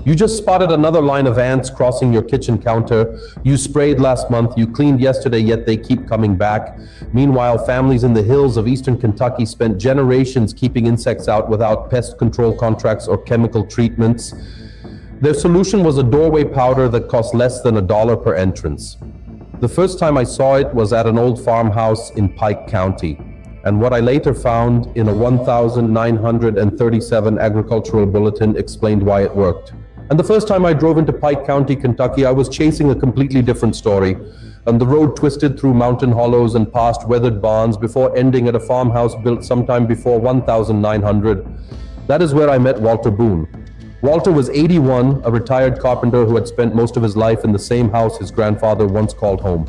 You just spotted another line of ants crossing your kitchen counter. You sprayed last month, you cleaned yesterday, yet they keep coming back. Meanwhile, families in the hills of eastern Kentucky spent generations keeping insects out without pest control contracts or chemical treatments. Their solution was a doorway powder that cost less than $1 per entrance. The first time I saw it was at an old farmhouse in Pike County, and what I later found in a 1937 agricultural bulletin explained why it worked. And the first time I drove into Pike County, Kentucky, I was chasing a completely different story. And the road twisted through mountain hollows and past weathered barns before ending at a farmhouse built sometime before 1900. That is where I met Walter Boone. Walter was 81, a retired carpenter who had spent most of his life in the same house his grandfather once called home.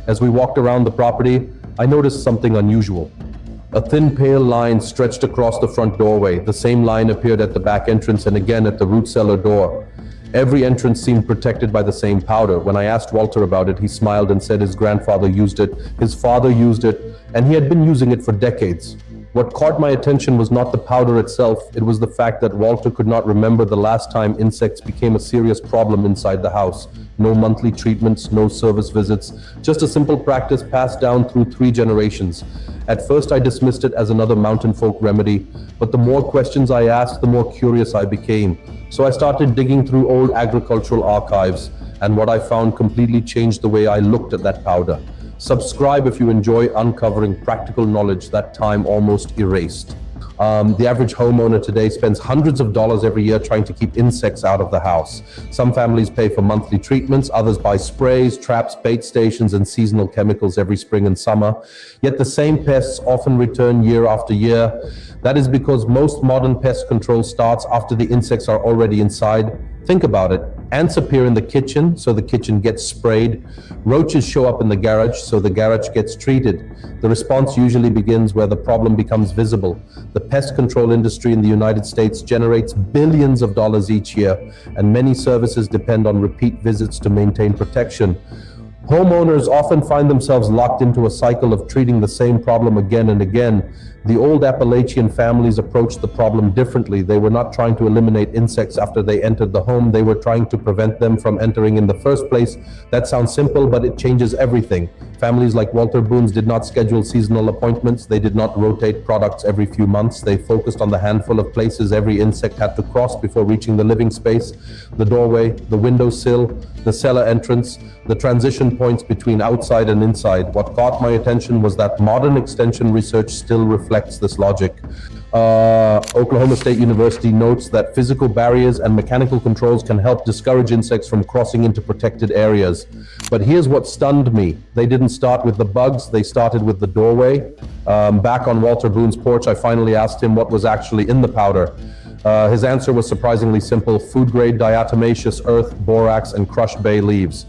As we walked around the property, I noticed something unusual. A thin pale line stretched across the front doorway. The same line appeared at the back entrance and again at the root cellar door. Every entrance seemed protected by the same powder. When I asked Walter about it, he smiled and said his grandfather used it, his father used it, and he had been using it for decades. What caught my attention was not the powder itself, it was the fact that Walter could not remember the last time insects became a serious problem inside the house. No monthly treatments, no service visits, just a simple practice passed down through 3 generations. At first I dismissed it as another mountain folk remedy, but the more questions I asked, the more curious I became. So I started digging through old agricultural archives, and what I found completely changed the way I looked at that powder. Subscribe if you enjoy uncovering practical knowledge that time almost erased. The average homeowner today spends hundreds of dollars every year trying to keep insects out of the house. Some families pay for monthly treatments, others buy sprays, traps, bait stations, and seasonal chemicals every spring and summer. Yet the same pests often return year after year. That is because most modern pest control starts after the insects are already inside. Think about it. Ants appear in the kitchen, so the kitchen gets sprayed. Roaches show up in the garage, so the garage gets treated. The response usually begins where the problem becomes visible. The pest control industry in the United States generates billions of dollars each year, and many services depend on repeat visits to maintain protection. Homeowners often find themselves locked into a cycle of treating the same problem again and again. The old Appalachian families approached the problem differently. They were not trying to eliminate insects after they entered the home. They were trying to prevent them from entering in the first place. That sounds simple, but it changes everything. Families like Walter Boone's did not schedule seasonal appointments. They did not rotate products every few months. They focused on the handful of places every insect had to cross before reaching the living space: the doorway, the windowsill, the cellar entrance, the transition points between outside and inside. What caught my attention was that modern extension research still reflects this logic. Oklahoma State University notes that physical barriers and mechanical controls can help discourage insects from crossing into protected areas. But here's what stunned me. They didn't start with the bugs, they started with the doorway. Back on Walter Boone's porch, I finally asked him what was actually in the powder. His answer was surprisingly simple: food-grade diatomaceous earth, borax, and crushed bay leaves.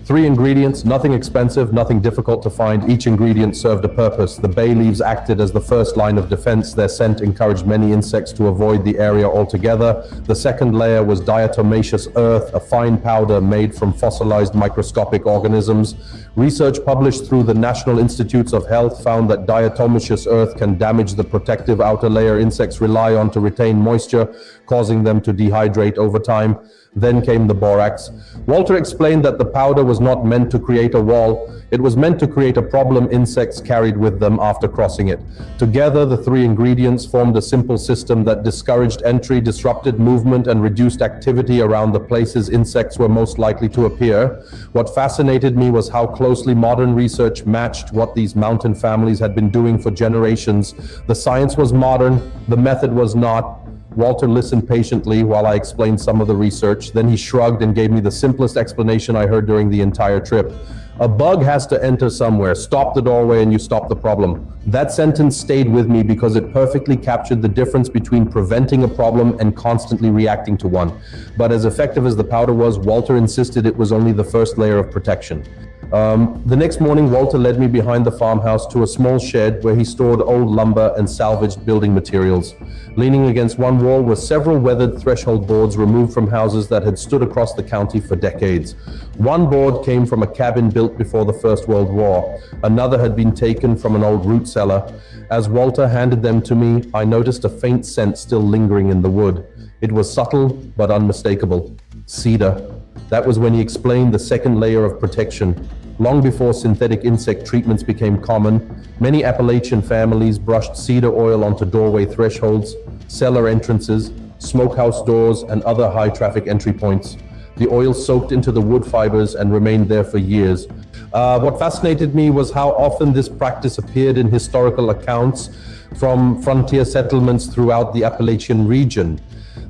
3 ingredients, nothing expensive, nothing difficult to find. Each ingredient served a purpose. The bay leaves acted as the first line of defense. Their scent encouraged many insects to avoid the area altogether. The second layer was diatomaceous earth, a fine powder made from fossilized microscopic organisms. Research published through the National Institutes of Health found that diatomaceous earth can damage the protective outer layer insects rely on to retain moisture, causing them to dehydrate over time. Then came the borax. Walter explained that the powder was not meant to create a wall. It was meant to create a problem insects carried with them after crossing it. Together, the 3 ingredients formed a simple system that discouraged entry, disrupted movement, and reduced activity around the places insects were most likely to appear. What fascinated me was how closely modern research matched what these mountain families had been doing for generations. The science was modern, the method was not. Walter listened patiently while I explained some of the research. Then he shrugged and gave me the simplest explanation I heard during the entire trip. A bug has to enter somewhere. Stop the doorway and you stop the problem. That sentence stayed with me because it perfectly captured the difference between preventing a problem and constantly reacting to one. But as effective as the powder was, Walter insisted it was only the first layer of protection. The next morning, Walter led me behind the farmhouse to a small shed where he stored old lumber and salvaged building materials. Leaning against one wall were several weathered threshold boards removed from houses that had stood across the county for decades. One board came from a cabin built before the First World War. Another had been taken from an old root cellar. As Walter handed them to me, I noticed a faint scent still lingering in the wood. It was subtle but unmistakable. Cedar. That was when he explained the second layer of protection. Long before synthetic insect treatments became common, many Appalachian families brushed cedar oil onto doorway thresholds, cellar entrances, smokehouse doors, and other high-traffic entry points. The oil soaked into the wood fibers and remained there for years. What fascinated me was how often this practice appeared in historical accounts from frontier settlements throughout the Appalachian region.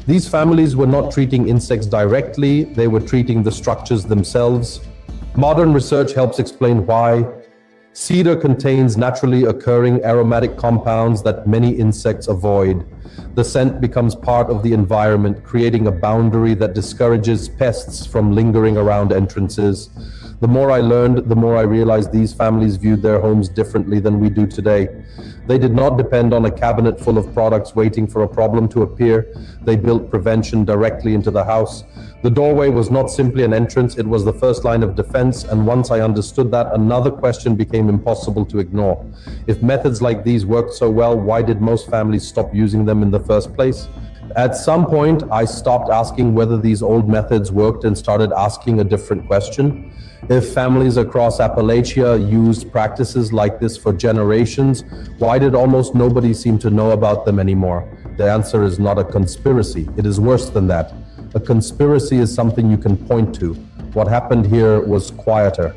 These families were not treating insects directly, they were treating the structures themselves. Modern research helps explain why. Cedar contains naturally occurring aromatic compounds that many insects avoid. The scent becomes part of the environment, creating a boundary that discourages pests from lingering around entrances. The more I learned, the more I realized these families viewed their homes differently than we do today. They did not depend on a cabinet full of products waiting for a problem to appear. They built prevention directly into the house. The doorway was not simply an entrance, it was the first line of defense, and once I understood that, another question became impossible to ignore. If methods like these worked so well, why did most families stop using them in the first place? At some point, I stopped asking whether these old methods worked and started asking a different question. If families across Appalachia used practices like this for generations, why did almost nobody seem to know about them anymore? The answer is not a conspiracy. It is worse than that. A conspiracy is something you can point to. What happened here was quieter.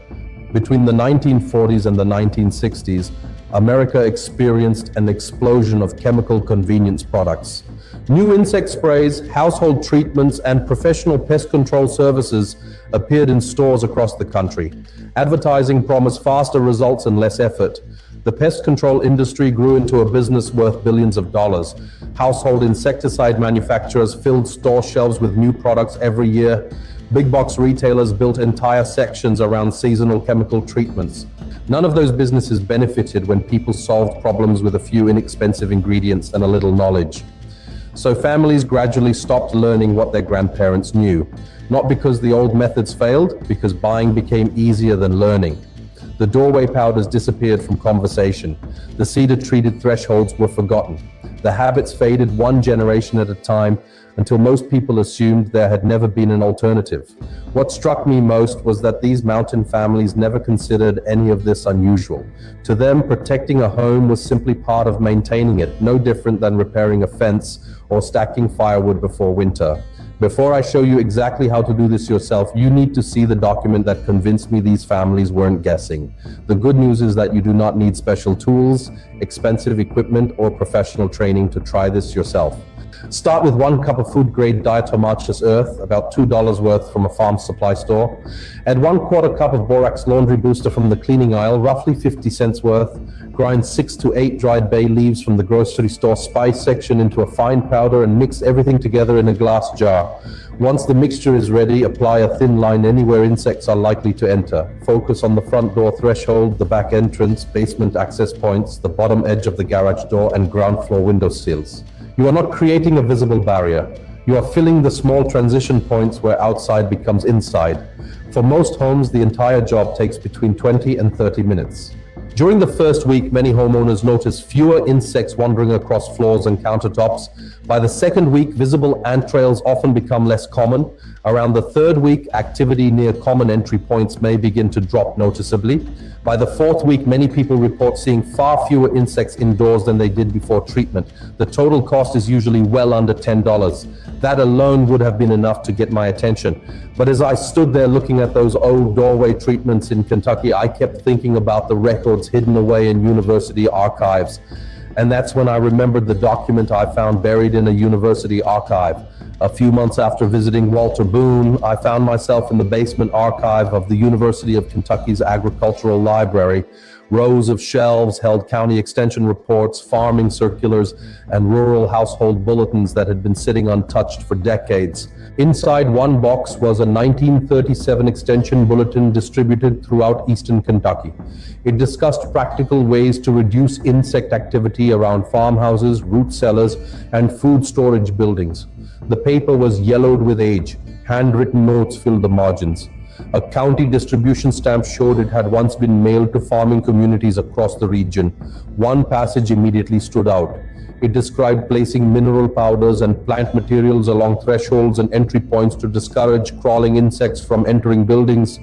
Between the 1940s and the 1960s, America experienced an explosion of chemical convenience products. New insect sprays, household treatments, and professional pest control services appeared in stores across the country. Advertising promised faster results and less effort. The pest control industry grew into a business worth billions of dollars. Household insecticide manufacturers filled store shelves with new products every year. Big box retailers built entire sections around seasonal chemical treatments. None of those businesses benefited when people solved problems with a few inexpensive ingredients and a little knowledge. So families gradually stopped learning what their grandparents knew. Not because the old methods failed, because buying became easier than learning. The doorway powders disappeared from conversation. The cedar-treated thresholds were forgotten. The habits faded one generation at a time until most people assumed there had never been an alternative. What struck me most was that these mountain families never considered any of this unusual. To them, protecting a home was simply part of maintaining it, no different than repairing a fence or stacking firewood before winter. Before I show you exactly how to do this yourself, you need to see the document that convinced me these families weren't guessing. The good news is that you do not need special tools, expensive equipment, or professional training to try this yourself. Start with 1 cup of food-grade diatomaceous earth, about $2 worth from a farm supply store. Add 1/4 cup of borax laundry booster from the cleaning aisle, roughly 50 cents worth. Grind 6 to 8 dried bay leaves from the grocery store spice section into a fine powder and mix everything together in a glass jar. Once the mixture is ready, apply a thin line anywhere insects are likely to enter. Focus on the front door threshold, the back entrance, basement access points, the bottom edge of the garage door, and ground floor window sills. You are not creating a visible barrier. You are filling the small transition points where outside becomes inside. For most homes, the entire job takes between 20 and 30 minutes. During the first week, many homeowners notice fewer insects wandering across floors and countertops. By the second week, visible ant trails often become less common. Around the third week, activity near common entry points may begin to drop noticeably. By the fourth week, many people report seeing far fewer insects indoors than they did before treatment. The total cost is usually well under $10. That alone would have been enough to get my attention. But as I stood there looking at those old doorway treatments in Kentucky, I kept thinking about the records hidden away in university archives. And that's when I remembered the document I found buried in a university archive. A few months after visiting Walter Boone, I found myself in the basement archive of the University of Kentucky's Agricultural Library. Rows of shelves held county extension reports, farming circulars, and rural household bulletins that had been sitting untouched for decades. Inside one box was a 1937 extension bulletin distributed throughout eastern Kentucky. It discussed practical ways to reduce insect activity around farmhouses, root cellars, and food storage buildings. The paper was yellowed with age. Handwritten notes filled the margins. A county distribution stamp showed it had once been mailed to farming communities across the region. One passage immediately stood out. It described placing mineral powders and plant materials along thresholds and entry points to discourage crawling insects from entering buildings.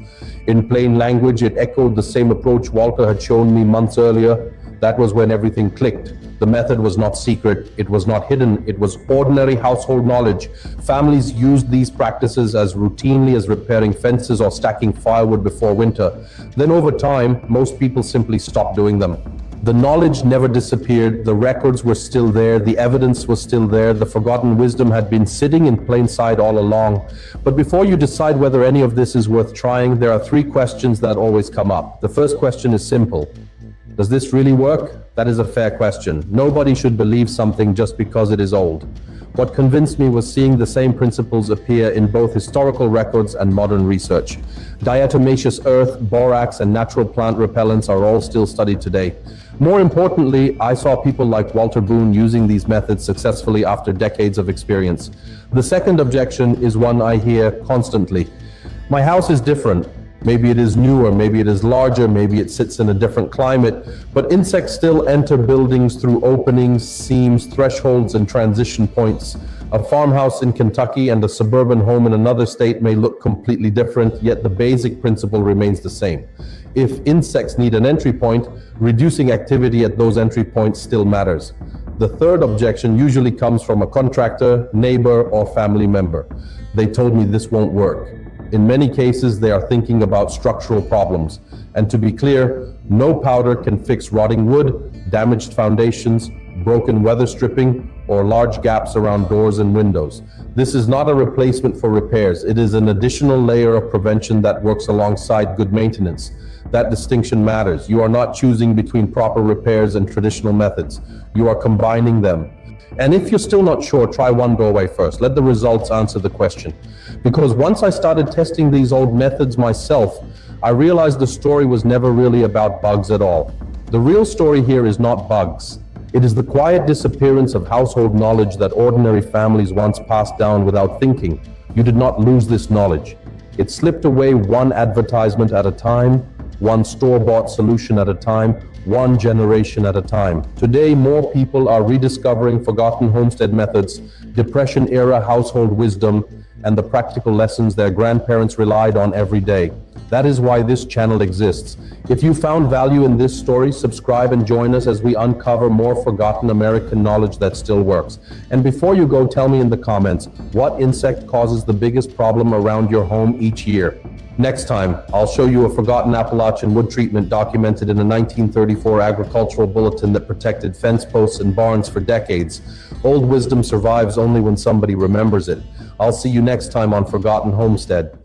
In plain language, it echoed the same approach Walter had shown me months earlier. That was when everything clicked. The method was not secret, it was not hidden, it was ordinary household knowledge. Families used these practices as routinely as repairing fences or stacking firewood before winter. Then over time, most people simply stopped doing them. The knowledge never disappeared, the records were still there, the evidence was still there, the forgotten wisdom had been sitting in plain sight all along. But before you decide whether any of this is worth trying, there are three questions that always come up. The first question is simple. Does this really work? That is a fair question. Nobody should believe something just because it is old. What convinced me was seeing the same principles appear in both historical records and modern research. Diatomaceous earth, borax, and natural plant repellents are all still studied today. More importantly, I saw people like Walter Boone using these methods successfully after decades of experience. The second objection is one I hear constantly. My house is different. Maybe it is newer, maybe it is larger, maybe it sits in a different climate, but insects still enter buildings through openings, seams, thresholds, and transition points. A farmhouse in Kentucky and a suburban home in another state may look completely different, yet the basic principle remains the same. If insects need an entry point, reducing activity at those entry points still matters. The third objection usually comes from a contractor, neighbor, or family member. They told me this won't work. In many cases, they are thinking about structural problems. And to be clear, no powder can fix rotting wood, damaged foundations, broken weather stripping, or large gaps around doors and windows. This is not a replacement for repairs. It is an additional layer of prevention that works alongside good maintenance. That distinction matters. You are not choosing between proper repairs and traditional methods. You are combining them. And if you're still not sure, try one doorway first. Let the results answer the question. Because once I started testing these old methods myself, I realized the story was never really about bugs at all. The real story here is not bugs. It is the quiet disappearance of household knowledge that ordinary families once passed down without thinking. You did not lose this knowledge. It slipped away one advertisement at a time, one store-bought solution at a time, one generation at a time. Today, more people are rediscovering forgotten homestead methods, Depression-era household wisdom, and the practical lessons their grandparents relied on every day. That is why this channel exists. If you found value in this story, subscribe and join us as we uncover more forgotten American knowledge that still works. And before you go, tell me in the comments, what insect causes the biggest problem around your home each year? Next time, I'll show you a forgotten Appalachian wood treatment documented in a 1934 agricultural bulletin that protected fence posts and barns for decades. Old wisdom survives only when somebody remembers it. I'll see you next time on Forgotten Homestead.